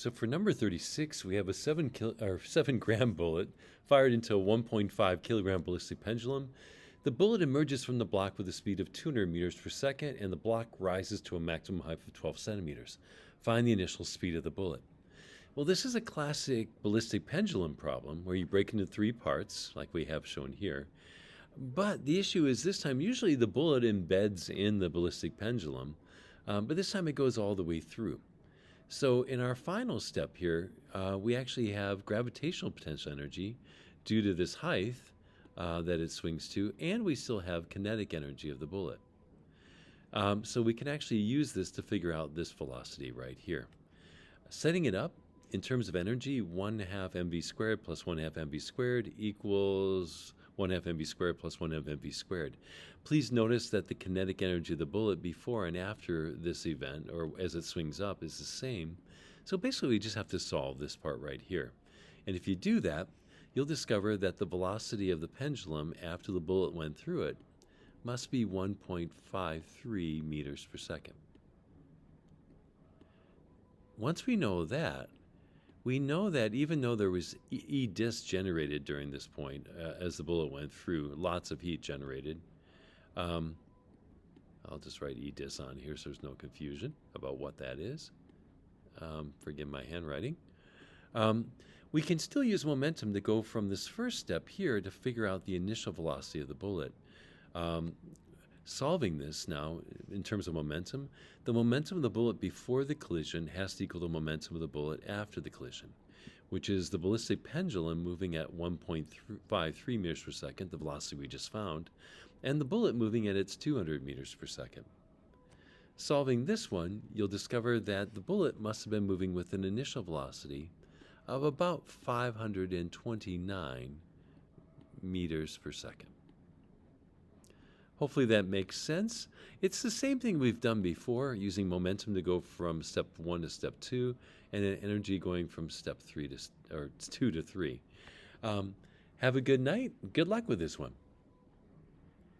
So for number 36, we have a 7-gram bullet fired into a 1.5 kilogram ballistic pendulum. The bullet emerges from the block with a speed of 200 meters per second, and the block rises to a maximum height of 12 centimeters. Find the initial speed of the bullet. Well, this is a classic ballistic pendulum problem where you break into 3 parts, like we have shown here. But the issue is this time, usually the bullet embeds in the ballistic pendulum, but this time it goes all the way through. So in our final step here, we actually have gravitational potential energy due to this height that it swings to, and we still have kinetic energy of the bullet. So we can actually use this to figure out this velocity right here. Setting it up in terms of energy, 1/2 mv squared plus 1/2 mv squared equals 1/2 mv squared plus 1/2 mv squared. Please notice that the kinetic energy of the bullet before and after this event, or as it swings up, is the same. So basically we just have to solve this part right here. And if you do that, you'll discover that the velocity of the pendulum after the bullet went through it must be 1.53 meters per second. Once we know that even though there was E dis generated during this point, as the bullet went through, lots of heat generated. I'll just write E dis on here so there's no confusion about what that is. Forgive my handwriting. We can still use momentum to go from this first step here to figure out the initial velocity of the bullet. Solving this now in terms of momentum, the momentum of the bullet before the collision has to equal the momentum of the bullet after the collision, which is the ballistic pendulum moving at 1.53 meters per second, the velocity we just found, and the bullet moving at its 200 meters per second. Solving this one, you'll discover that the bullet must have been moving with an initial velocity of about 529 meters per second. Hopefully that makes sense. It's the same thing we've done before, using momentum to go from step 1 to step 2, and then energy going from step 2 to 3. Have a good night. Good luck with this one.